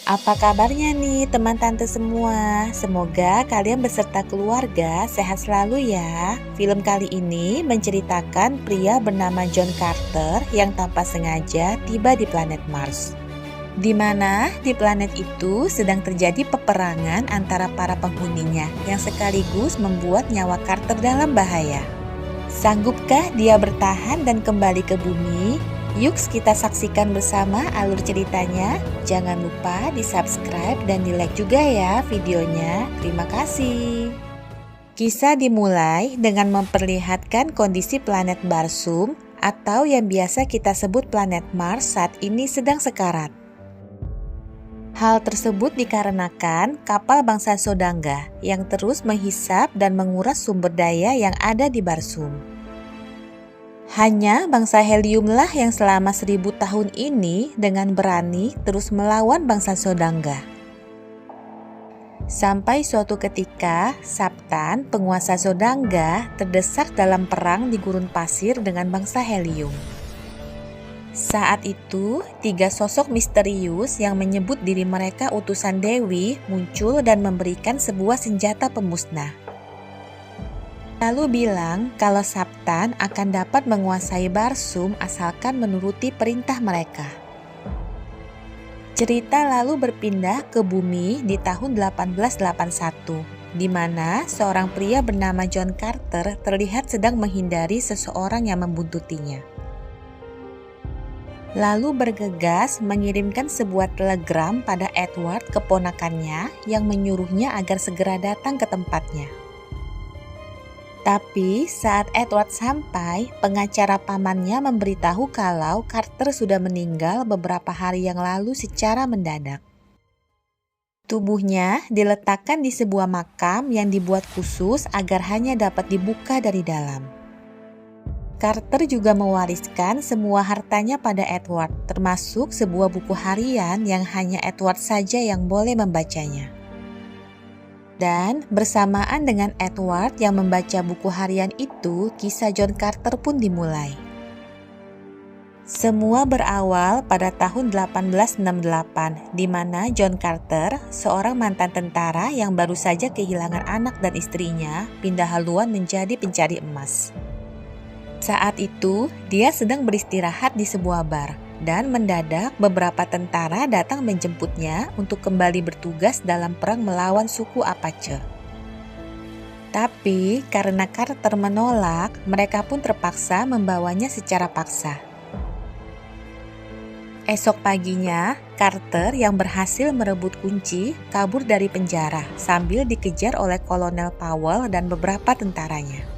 Apa kabarnya nih teman tante semua? Semoga kalian beserta keluarga sehat selalu ya. Film kali ini menceritakan pria bernama John Carter yang tanpa sengaja tiba di planet Mars. Di mana di planet itu sedang terjadi peperangan antara para penghuninya yang sekaligus membuat nyawa Carter dalam bahaya. Sanggupkah dia bertahan dan kembali ke bumi? Yuk kita saksikan bersama alur ceritanya. Jangan lupa di-subscribe dan di-like juga ya videonya. Terima kasih. Kisah dimulai dengan memperlihatkan kondisi planet Barsum atau yang biasa kita sebut planet Mars saat ini sedang sekarat. Hal tersebut dikarenakan kapal bangsa Sodangga yang terus menghisap dan menguras sumber daya yang ada di Barsum. Hanya bangsa Heliumlah yang selama 1000 tahun ini dengan berani terus melawan bangsa Sodangga. Sampai suatu ketika, Saptan, penguasa Sodangga, terdesak dalam perang di gurun pasir dengan bangsa Helium. Saat itu, 3 sosok misterius yang menyebut diri mereka utusan Dewi muncul dan memberikan sebuah senjata pemusnah. Lalu bilang kalau Saptan akan dapat menguasai Barsum asalkan menuruti perintah mereka. Cerita lalu berpindah ke bumi di tahun 1881, di mana seorang pria bernama John Carter terlihat sedang menghindari seseorang yang membuntutinya. Lalu bergegas mengirimkan sebuah telegram pada Edward, keponakannya, yang menyuruhnya agar segera datang ke tempatnya. Tapi saat Edward sampai, pengacara pamannya memberitahu kalau Carter sudah meninggal beberapa hari yang lalu secara mendadak. Tubuhnya diletakkan di sebuah makam yang dibuat khusus agar hanya dapat dibuka dari dalam. Carter juga mewariskan semua hartanya pada Edward, termasuk sebuah buku harian yang hanya Edward saja yang boleh membacanya. Dan bersamaan dengan Edward yang membaca buku harian itu, kisah John Carter pun dimulai. Semua berawal pada tahun 1868, di mana John Carter, seorang mantan tentara yang baru saja kehilangan anak dan istrinya, pindah haluan menjadi pencari emas. Saat itu, dia sedang beristirahat di sebuah bar. Dan mendadak beberapa tentara datang menjemputnya untuk kembali bertugas dalam perang melawan suku Apache. Tapi karena Carter menolak, mereka pun terpaksa membawanya secara paksa. Esok paginya, Carter yang berhasil merebut kunci kabur dari penjara sambil dikejar oleh Kolonel Powell dan beberapa tentaranya.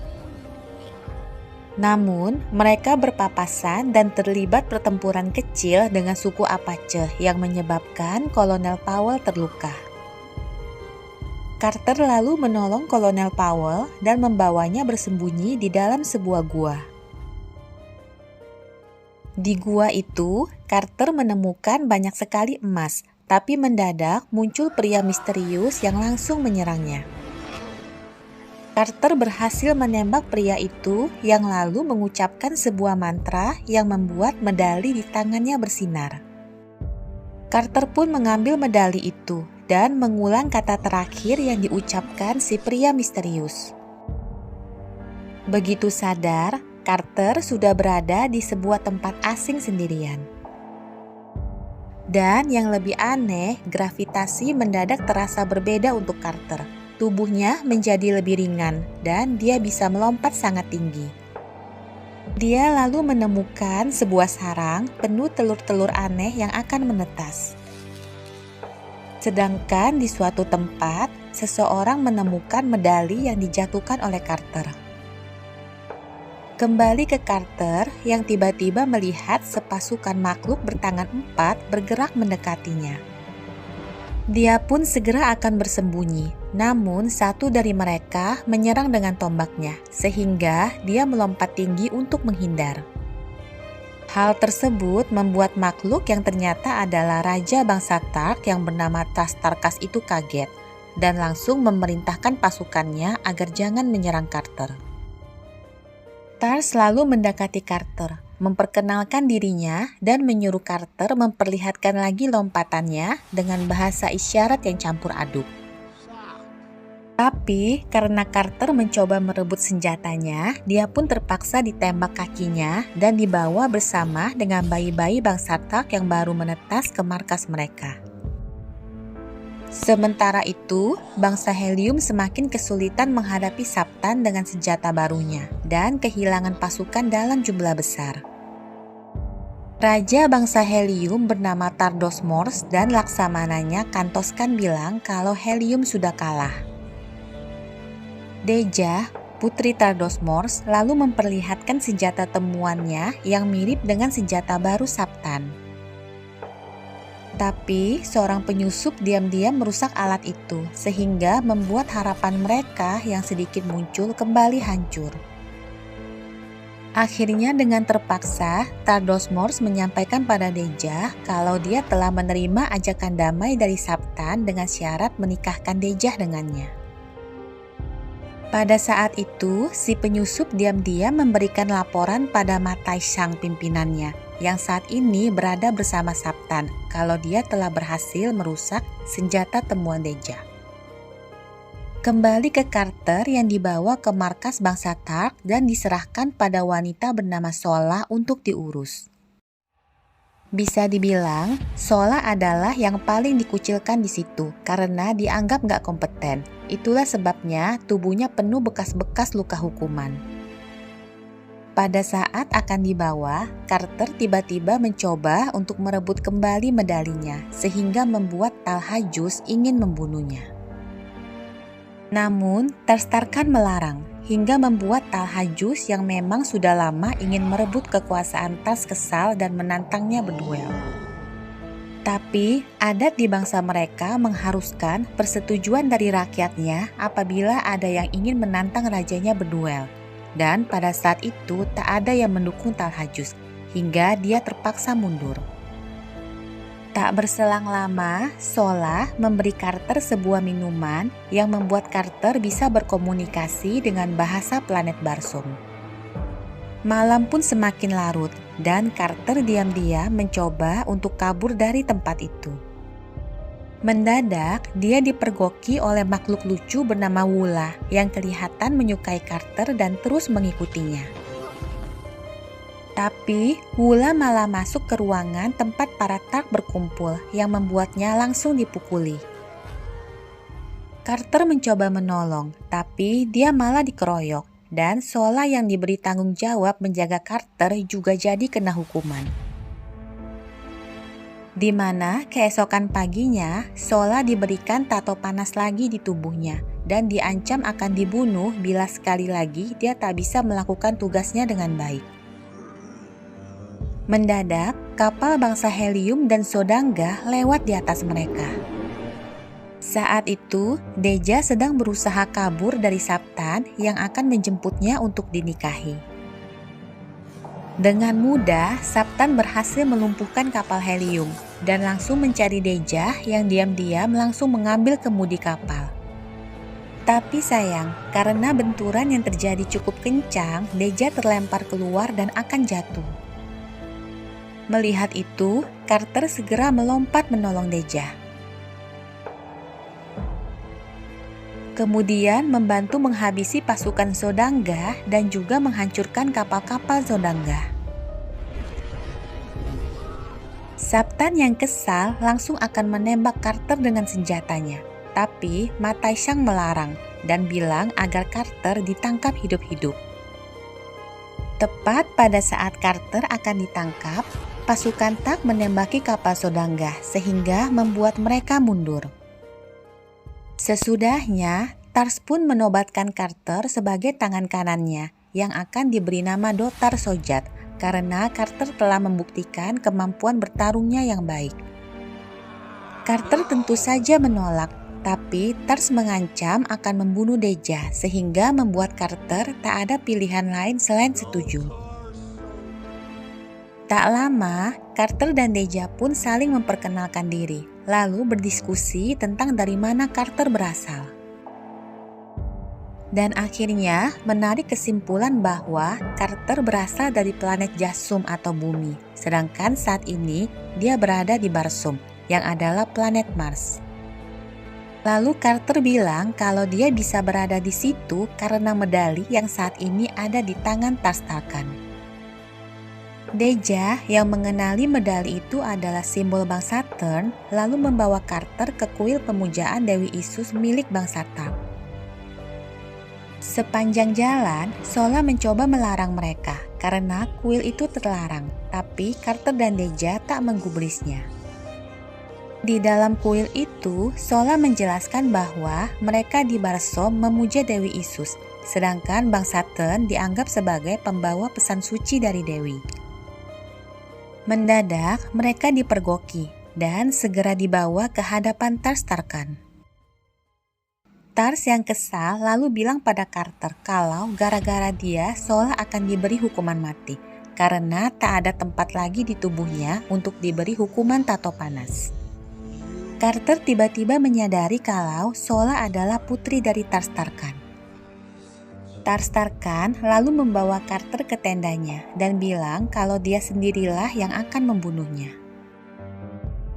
Namun, mereka berpapasan dan terlibat pertempuran kecil dengan suku Apache yang menyebabkan Kolonel Powell terluka. Carter lalu menolong Kolonel Powell dan membawanya bersembunyi di dalam sebuah gua. Di gua itu, Carter menemukan banyak sekali emas, tapi mendadak muncul pria misterius yang langsung menyerangnya. Carter berhasil menembak pria itu yang lalu mengucapkan sebuah mantra yang membuat medali di tangannya bersinar. Carter pun mengambil medali itu dan mengulang kata terakhir yang diucapkan si pria misterius. Begitu sadar, Carter sudah berada di sebuah tempat asing sendirian. Dan yang lebih aneh, gravitasi mendadak terasa berbeda untuk Carter. Tubuhnya menjadi lebih ringan dan dia bisa melompat sangat tinggi. Dia lalu menemukan sebuah sarang penuh telur-telur aneh yang akan menetas. Sedangkan di suatu tempat, seseorang menemukan medali yang dijatuhkan oleh Carter. Kembali ke Carter yang tiba-tiba melihat sepasukan makhluk bertangan 4 bergerak mendekatinya. Dia pun segera akan bersembunyi, namun satu dari mereka menyerang dengan tombaknya, sehingga dia melompat tinggi untuk menghindar. Hal tersebut membuat makhluk yang ternyata adalah Raja Bangsa Tark yang bernama Tarkas itu kaget, dan langsung memerintahkan pasukannya agar jangan menyerang Carter. Tars selalu mendekati Carter. memperkenalkan dirinya dan menyuruh Carter memperlihatkan lagi lompatannya dengan bahasa isyarat yang campur aduk. Tapi karena Carter mencoba merebut senjatanya, dia pun terpaksa ditembak kakinya dan dibawa bersama dengan bayi-bayi bangsa Tark yang baru menetas ke markas mereka. Sementara itu, bangsa Helium semakin kesulitan menghadapi Sabtan dengan senjata barunya dan kehilangan pasukan dalam jumlah besar. Raja bangsa Helium bernama Tardos Mors dan laksamananya Kantoskan bilang kalau Helium sudah kalah. Deja, putri Tardos Mors, lalu memperlihatkan senjata temuannya yang mirip dengan senjata baru Sabtan. Tapi seorang penyusup diam-diam merusak alat itu sehingga membuat harapan mereka yang sedikit muncul kembali hancur. Akhirnya dengan terpaksa, Tardos Mors menyampaikan pada Deja kalau dia telah menerima ajakan damai dari Sabtan dengan syarat menikahkan Deja dengannya. Pada saat itu, si penyusup diam-diam memberikan laporan pada Matai sang pimpinannya, yang saat ini berada bersama Sabtan kalau dia telah berhasil merusak senjata temuan Deja. Kembali ke Carter yang dibawa ke markas bangsa Tark dan diserahkan pada wanita bernama Sola untuk diurus. Bisa dibilang, Sola adalah yang paling dikucilkan di situ karena dianggap gak kompeten. Itulah sebabnya tubuhnya penuh bekas-bekas luka hukuman. Pada saat akan dibawa, Carter tiba-tiba mencoba untuk merebut kembali medalinya sehingga membuat Talhajus ingin membunuhnya. Namun, Tarstarkan melarang hingga membuat Talhajus yang memang sudah lama ingin merebut kekuasaan Tars kesal dan menantangnya berduel. Tapi, adat di bangsa mereka mengharuskan persetujuan dari rakyatnya apabila ada yang ingin menantang rajanya berduel. Dan pada saat itu tak ada yang mendukung Talhajus, hingga dia terpaksa mundur. Tak berselang lama, Sola memberi Carter sebuah minuman yang membuat Carter bisa berkomunikasi dengan bahasa planet Barsum. Malam pun semakin larut dan Carter diam-diam mencoba untuk kabur dari tempat itu. Mendadak, dia dipergoki oleh makhluk lucu bernama Wula yang kelihatan menyukai Carter dan terus mengikutinya. Tapi, Wula malah masuk ke ruangan tempat para Tark berkumpul yang membuatnya langsung dipukuli. Carter mencoba menolong, tapi dia malah dikeroyok dan Sola yang diberi tanggung jawab menjaga Carter juga jadi kena hukuman. Di mana keesokan paginya, Sola diberikan tato panas lagi di tubuhnya dan diancam akan dibunuh bila sekali lagi dia tak bisa melakukan tugasnya dengan baik. Mendadak, kapal bangsa Helium dan Sodangga lewat di atas mereka. Saat itu, Deja sedang berusaha kabur dari Sabtan yang akan menjemputnya untuk dinikahi. Dengan mudah, Sabtan berhasil melumpuhkan kapal Helium dan langsung mencari Deja yang diam-diam langsung mengambil kemudi kapal. Tapi sayang, karena benturan yang terjadi cukup kencang, Deja terlempar keluar dan akan jatuh. Melihat itu, Carter segera melompat menolong Deja. Kemudian membantu menghabisi pasukan Sodangga dan juga menghancurkan kapal-kapal Sodangga. Sabtan yang kesal langsung akan menembak Carter dengan senjatanya. Tapi Matai Shang melarang dan bilang agar Carter ditangkap hidup-hidup. Tepat pada saat Carter akan ditangkap, pasukan Tark menembaki kapal Sodangga sehingga membuat mereka mundur. Sesudahnya, Tars pun menobatkan Carter sebagai tangan kanannya yang akan diberi nama Dotar Sojat karena Carter telah membuktikan kemampuan bertarungnya yang baik. Carter tentu saja menolak, tapi Tars mengancam akan membunuh Deja sehingga membuat Carter tak ada pilihan lain selain setuju. Tak lama, Carter dan Deja pun saling memperkenalkan diri, lalu berdiskusi tentang dari mana Carter berasal. Dan akhirnya menarik kesimpulan bahwa Carter berasal dari planet Jasum atau bumi, sedangkan saat ini dia berada di Barsum, yang adalah planet Mars. Lalu Carter bilang kalau dia bisa berada di situ karena medali yang saat ini ada di tangan Tars Tarkan. Deja yang mengenali medali itu adalah simbol bangsa Tern, lalu membawa Carter ke kuil pemujaan Dewi Isus milik bangsa Tark. Sepanjang jalan, Sola mencoba melarang mereka karena kuil itu terlarang, tapi Carter dan Deja tak menggubrisnya. Di dalam kuil itu, Sola menjelaskan bahwa mereka di Barsom memuja Dewi Isus, sedangkan bangsa Tern dianggap sebagai pembawa pesan suci dari Dewi. Mendadak, mereka dipergoki dan segera dibawa ke hadapan Tars Tarkan. Tars yang kesal lalu bilang pada Carter kalau gara-gara dia Sola akan diberi hukuman mati karena tak ada tempat lagi di tubuhnya untuk diberi hukuman tato panas. Carter tiba-tiba menyadari kalau Sola adalah putri dari Tars Tarkan. Tars Tarkan lalu membawa Carter ke tendanya dan bilang kalau dia sendirilah yang akan membunuhnya.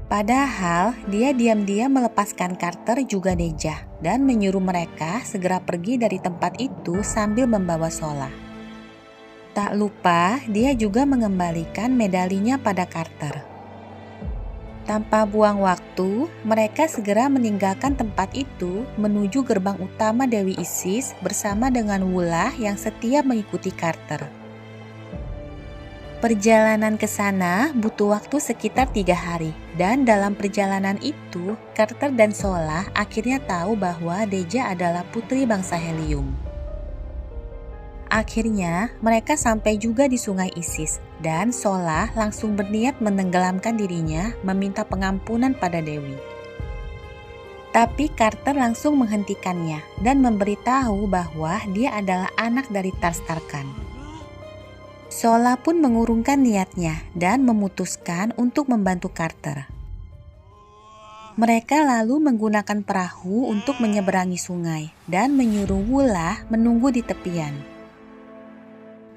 Padahal dia diam-diam melepaskan Carter juga Deja dan menyuruh mereka segera pergi dari tempat itu sambil membawa Sola. Tak lupa dia juga mengembalikan medalinya pada Carter. Tanpa buang waktu, mereka segera meninggalkan tempat itu menuju gerbang utama Dewi Isis bersama dengan Wula yang setia mengikuti Carter. Perjalanan ke sana butuh waktu sekitar 3 hari, dan dalam perjalanan itu, Carter dan Sola akhirnya tahu bahwa Deja adalah putri bangsa Helium. Akhirnya, mereka sampai juga di sungai Isis, dan Sola langsung berniat menenggelamkan dirinya meminta pengampunan pada Dewi. Tapi Carter langsung menghentikannya dan memberitahu bahwa dia adalah anak dari Tars Tarkan. Sola pun mengurungkan niatnya dan memutuskan untuk membantu Carter. Mereka lalu menggunakan perahu untuk menyeberangi sungai dan menyuruh Wula menunggu di tepian.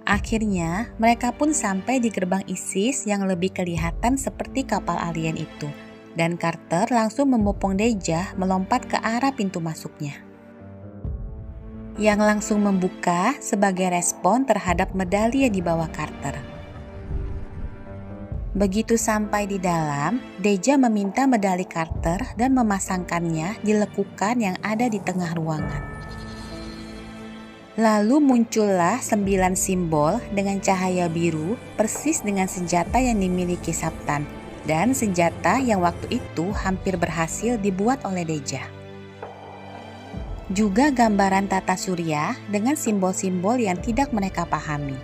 Akhirnya, mereka pun sampai di gerbang Isis yang lebih kelihatan seperti kapal alien itu, dan Carter langsung membopong Deja melompat ke arah pintu masuknya, yang langsung membuka sebagai respon terhadap medali yang dibawa Carter. Begitu sampai di dalam, Deja meminta medali Carter dan memasangkannya di lekukan yang ada di tengah ruangan. Lalu muncullah 9 simbol dengan cahaya biru persis dengan senjata yang dimiliki Saptan, dan senjata yang waktu itu hampir berhasil dibuat oleh Deja. Juga gambaran tata surya dengan simbol-simbol yang tidak mereka pahami.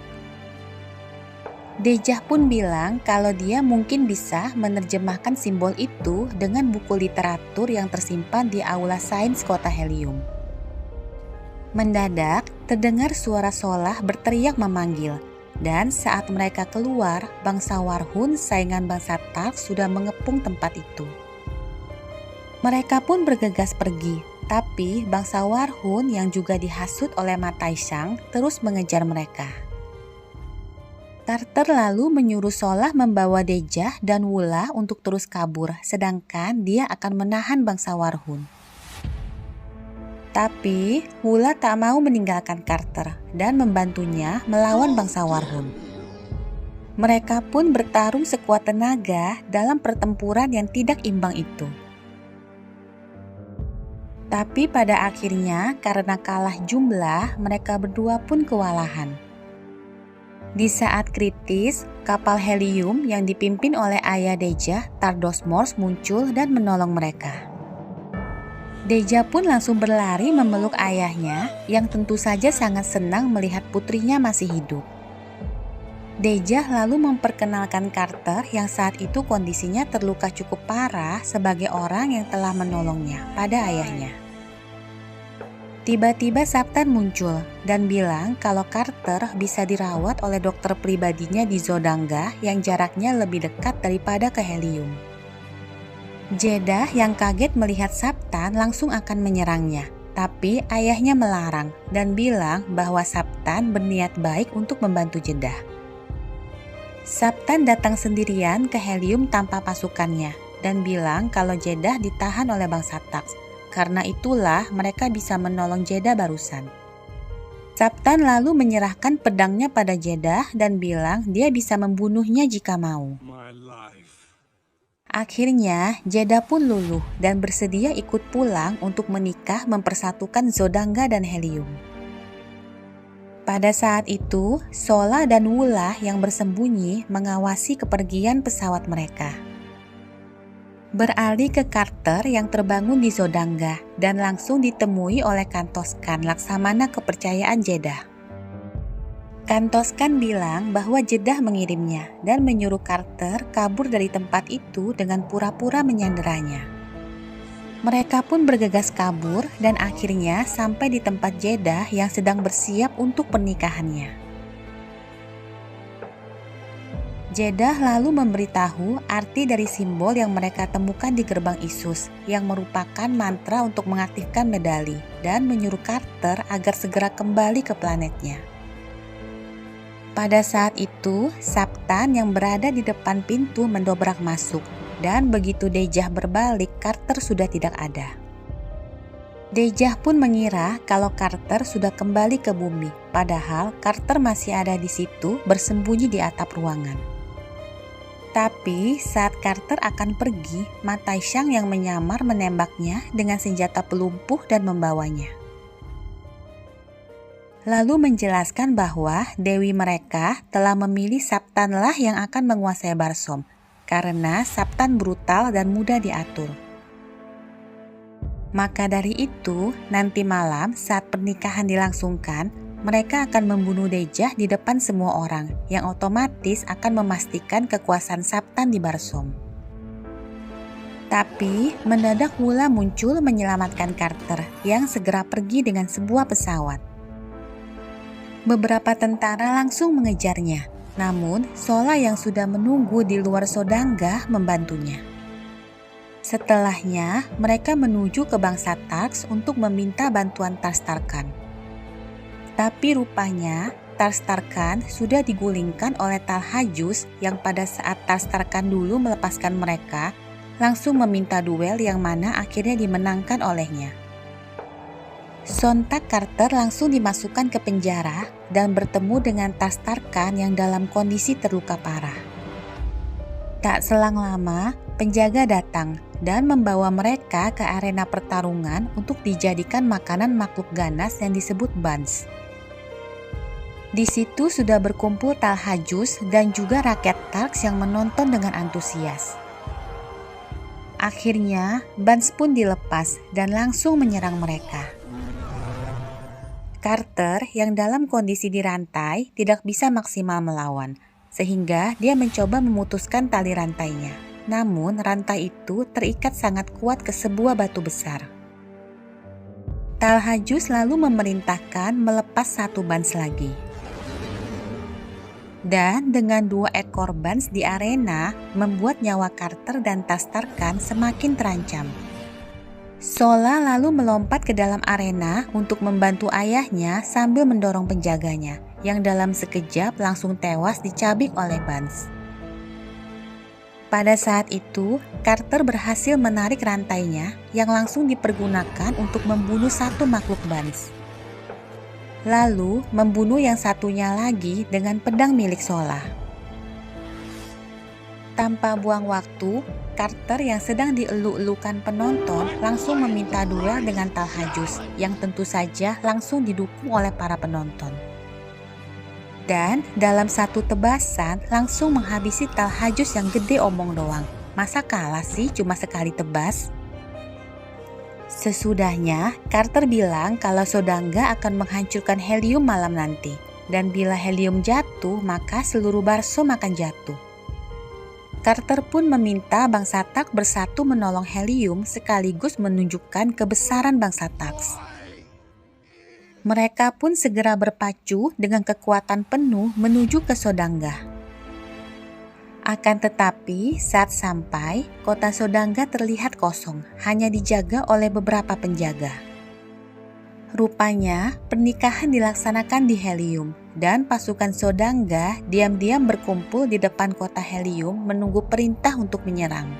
Deja pun bilang kalau dia mungkin bisa menerjemahkan simbol itu dengan buku literatur yang tersimpan di aula sains kota Helium. Mendadak, terdengar suara Sola berteriak memanggil, dan saat mereka keluar, bangsa Warhun, saingan bangsa Tark, sudah mengepung tempat itu. Mereka pun bergegas pergi. Tapi bangsa Warhun yang juga dihasut oleh Mataishang terus mengejar mereka. Carter lalu menyuruh Sola membawa Deja dan Wula untuk terus kabur, sedangkan dia akan menahan bangsa Warhun. Tapi Wula tak mau meninggalkan Carter dan membantunya melawan bangsa Warhun. Mereka pun bertarung sekuat tenaga dalam pertempuran yang tidak imbang itu. Tapi pada akhirnya karena kalah jumlah, mereka berdua pun kewalahan. Di saat kritis, kapal Helium yang dipimpin oleh ayah Deja, Tardos Mors, muncul dan menolong mereka. Deja pun langsung berlari memeluk ayahnya yang tentu saja sangat senang melihat putrinya masih hidup. Deja lalu memperkenalkan Carter yang saat itu kondisinya terluka cukup parah sebagai orang yang telah menolongnya pada ayahnya. Tiba-tiba Saptan muncul dan bilang kalau Carter bisa dirawat oleh dokter pribadinya di Zodanga yang jaraknya lebih dekat daripada ke Helium. Jeddah yang kaget melihat Saptan langsung akan menyerangnya, Tapi ayahnya melarang dan bilang bahwa Saptan berniat baik untuk membantu Jeddah. Saptan datang sendirian ke Helium tanpa pasukannya dan bilang kalau Jeddah ditahan oleh bangsa Taks. Karena itulah mereka bisa menolong Jeddah barusan. Saptan lalu menyerahkan pedangnya pada Jeddah dan bilang dia bisa membunuhnya jika mau. Akhirnya, Jeddah pun luluh dan bersedia ikut pulang untuk menikah mempersatukan Zodanga dan Helium. Pada saat itu, Sola dan Wula yang bersembunyi mengawasi kepergian pesawat mereka. Beralih ke Carter yang terbangun di Zodanga dan langsung ditemui oleh Kantoskan, laksamana kepercayaan Jeddah. Kantoskan bilang bahwa Jeddah mengirimnya dan menyuruh Carter kabur dari tempat itu dengan pura-pura menyanderanya. Mereka pun bergegas kabur dan akhirnya sampai di tempat Jeddah yang sedang bersiap untuk pernikahannya. Jeddah lalu memberitahu arti dari simbol yang mereka temukan di gerbang Isus yang merupakan mantra untuk mengaktifkan medali dan menyuruh Carter agar segera kembali ke planetnya. Pada saat itu, Saptan yang berada di depan pintu mendobrak masuk. Dan begitu Dejah berbalik, Carter sudah tidak ada. Dejah pun mengira kalau Carter sudah kembali ke bumi, padahal Carter masih ada di situ bersembunyi di atap ruangan. Tapi saat Carter akan pergi, Mataishang yang menyamar menembaknya dengan senjata pelumpuh dan membawanya. Lalu menjelaskan bahwa dewi mereka telah memilih Saptanlah yang akan menguasai Barsom. Karena Saptan brutal dan mudah diatur. Maka dari itu, nanti malam saat pernikahan dilangsungkan, mereka akan membunuh Dejah di depan semua orang, yang otomatis akan memastikan kekuasaan Saptan di Barsom. Tapi, mendadak Wula muncul menyelamatkan Carter, yang segera pergi dengan sebuah pesawat. Beberapa tentara langsung mengejarnya. Namun, Sola yang sudah menunggu di luar Zodanga membantunya. Setelahnya, mereka menuju ke bangsa Tarks untuk meminta bantuan Tarstarkan. Tapi rupanya, Tarstarkan sudah digulingkan oleh Talhajus yang pada saat Tarstarkan dulu melepaskan mereka, langsung meminta duel yang mana akhirnya dimenangkan olehnya. Sontak Carter langsung dimasukkan ke penjara dan bertemu dengan Tarstarkan yang dalam kondisi terluka parah. Tak selang lama, penjaga datang dan membawa mereka ke arena pertarungan untuk dijadikan makanan makhluk ganas yang disebut Bans. Di situ sudah berkumpul Talhajus dan juga rakyat Tarks yang menonton dengan antusias. Akhirnya, Bans pun dilepas dan langsung menyerang mereka. Carter yang dalam kondisi dirantai tidak bisa maksimal melawan, sehingga dia mencoba memutuskan tali rantainya. Namun rantai itu terikat sangat kuat ke sebuah batu besar. Talhajus lalu memerintahkan melepas satu Bans lagi. Dan dengan 2 ekor Bans di arena membuat nyawa Carter dan Tarstarkan semakin terancam. Sola lalu melompat ke dalam arena untuk membantu ayahnya sambil mendorong penjaganya, yang dalam sekejap langsung tewas dicabik oleh Bans. Pada saat itu, Carter berhasil menarik rantainya yang langsung dipergunakan untuk membunuh satu makhluk Bans. Lalu membunuh yang satunya lagi dengan pedang milik Sola. Tanpa buang waktu, Carter yang sedang dieluk-elukan penonton langsung meminta duel dengan Talhajus yang tentu saja langsung didukung oleh para penonton. Dan dalam satu tebasan langsung menghabisi Talhajus yang gede omong doang. Masa kalah sih cuma sekali tebas? Sesudahnya, Carter bilang kalau Zodanga akan menghancurkan Helium malam nanti. Dan bila Helium jatuh, maka seluruh Barsom akan jatuh. Carter pun meminta bangsa Tak bersatu menolong Helium sekaligus menunjukkan kebesaran bangsa Taks. Mereka pun segera berpacu dengan kekuatan penuh menuju ke Zodanga. Akan tetapi saat sampai, kota Zodanga terlihat kosong, hanya dijaga oleh beberapa penjaga. Rupanya, pernikahan dilaksanakan di Helium, dan pasukan Sodangga diam-diam berkumpul di depan kota Helium menunggu perintah untuk menyerang.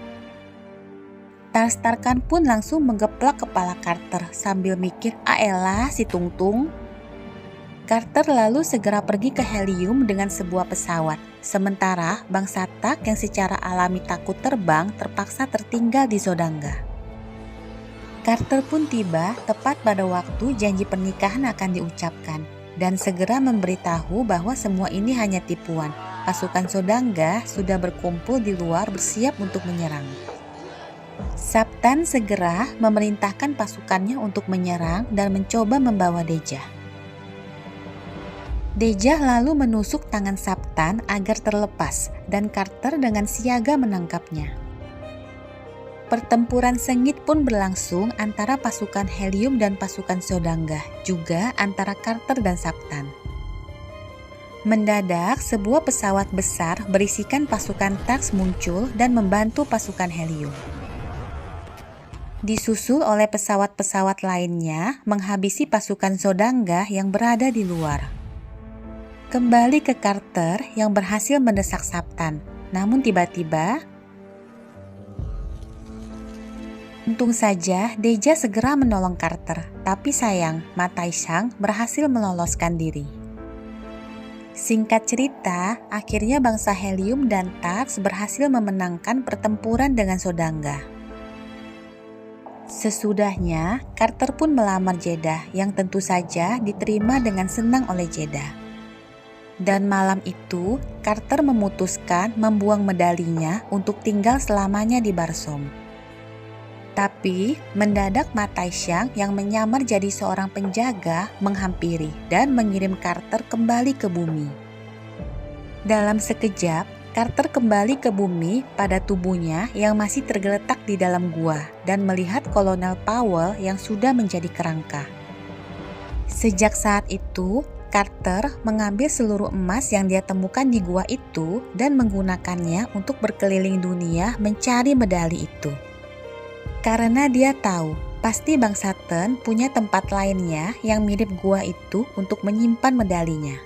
Tarstarkan pun langsung menggeplak kepala Carter sambil mikir, "Aelah si Tungtung." Carter lalu segera pergi ke Helium dengan sebuah pesawat, sementara bangsa Tak yang secara alami takut terbang terpaksa tertinggal di Sodangga. Carter pun tiba tepat pada waktu janji pernikahan akan diucapkan dan segera memberitahu bahwa semua ini hanya tipuan. Pasukan Sodangga sudah berkumpul di luar bersiap untuk menyerang. Saptan segera memerintahkan pasukannya untuk menyerang dan mencoba membawa Dejah. Dejah lalu menusuk tangan Saptan agar terlepas dan Carter dengan siaga menangkapnya. Pertempuran sengit pun berlangsung antara pasukan Helium dan pasukan Sodangga, juga antara Carter dan Saptan. Mendadak, sebuah pesawat besar berisikan pasukan Tarks muncul dan membantu pasukan Helium. Disusul oleh pesawat-pesawat lainnya menghabisi pasukan Sodangga yang berada di luar. Kembali ke Carter yang berhasil mendesak Saptan, namun tiba-tiba untung saja Dejah segera menolong Carter, tapi sayang Mataishang berhasil meloloskan diri. Singkat cerita, akhirnya bangsa Helium dan Tarks berhasil memenangkan pertempuran dengan Sodangga. Sesudahnya, Carter pun melamar Jeddah yang tentu saja diterima dengan senang oleh Jeddah. Dan malam itu, Carter memutuskan membuang medalinya untuk tinggal selamanya di Barsom. Tapi, mendadak Mataishang yang menyamar jadi seorang penjaga menghampiri dan mengirim Carter kembali ke bumi. Dalam sekejap, Carter kembali ke bumi pada tubuhnya yang masih tergeletak di dalam gua dan melihat Kolonel Powell yang sudah menjadi kerangka. Sejak saat itu, Carter mengambil seluruh emas yang dia temukan di gua itu dan menggunakannya untuk berkeliling dunia mencari medali itu. Karena dia tahu, pasti bangsa Ten punya tempat lainnya yang mirip gua itu untuk menyimpan medalinya.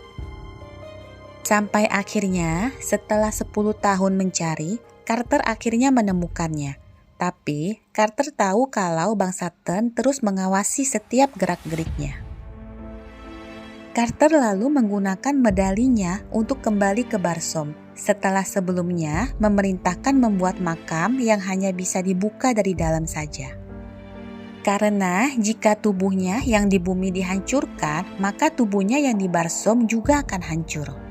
Sampai akhirnya, setelah 10 tahun mencari, Carter akhirnya menemukannya. Tapi, Carter tahu kalau bangsa Ten terus mengawasi setiap gerak-geriknya. Carter lalu menggunakan medalinya untuk kembali ke Barsom, setelah sebelumnya memerintahkan membuat makam yang hanya bisa dibuka dari dalam saja. Karena jika tubuhnya yang di bumi dihancurkan, maka tubuhnya yang di Barsom juga akan hancur.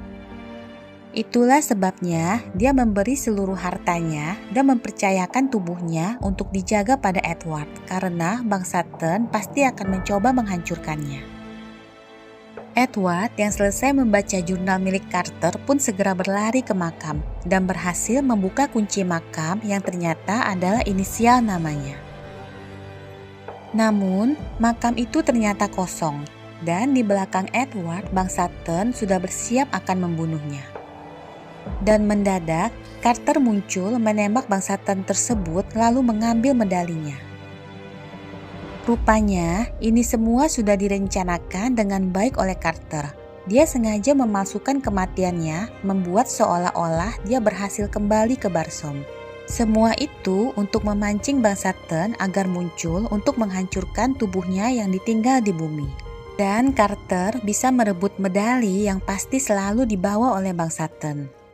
Itulah sebabnya dia memberi seluruh hartanya dan mempercayakan tubuhnya untuk dijaga pada Edward, karena bangsa Ten pasti akan mencoba menghancurkannya. Edward yang selesai membaca jurnal milik Carter pun segera berlari ke makam dan berhasil membuka kunci makam yang ternyata adalah inisial namanya. Namun, makam itu ternyata kosong dan di belakang Edward, bangsa Ten sudah bersiap akan membunuhnya. Dan mendadak, Carter muncul menembak bangsa Ten tersebut lalu mengambil medalinya. Rupanya, ini semua sudah direncanakan dengan baik oleh Carter. Dia sengaja memalsukan kematiannya, membuat seolah-olah dia berhasil kembali ke Barsom. Semua itu untuk memancing bangsa Ten agar muncul untuk menghancurkan tubuhnya yang ditinggal di bumi. Dan Carter bisa merebut medali yang pasti selalu dibawa oleh bangsa Ten.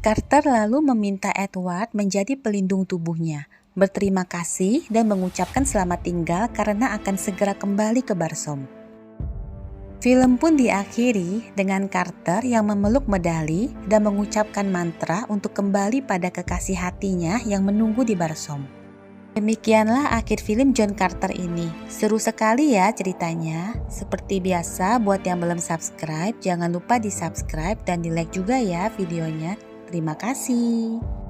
Carter lalu meminta Edward menjadi pelindung tubuhnya, berterima kasih dan mengucapkan selamat tinggal karena akan segera kembali ke Barsom. Film pun diakhiri dengan Carter yang memeluk medali dan mengucapkan mantra untuk kembali pada kekasih hatinya yang menunggu di Barsom. Demikianlah akhir film John Carter ini. Seru sekali ya ceritanya. Seperti biasa, buat yang belum subscribe, jangan lupa di subscribe dan di like juga ya videonya. Terima kasih.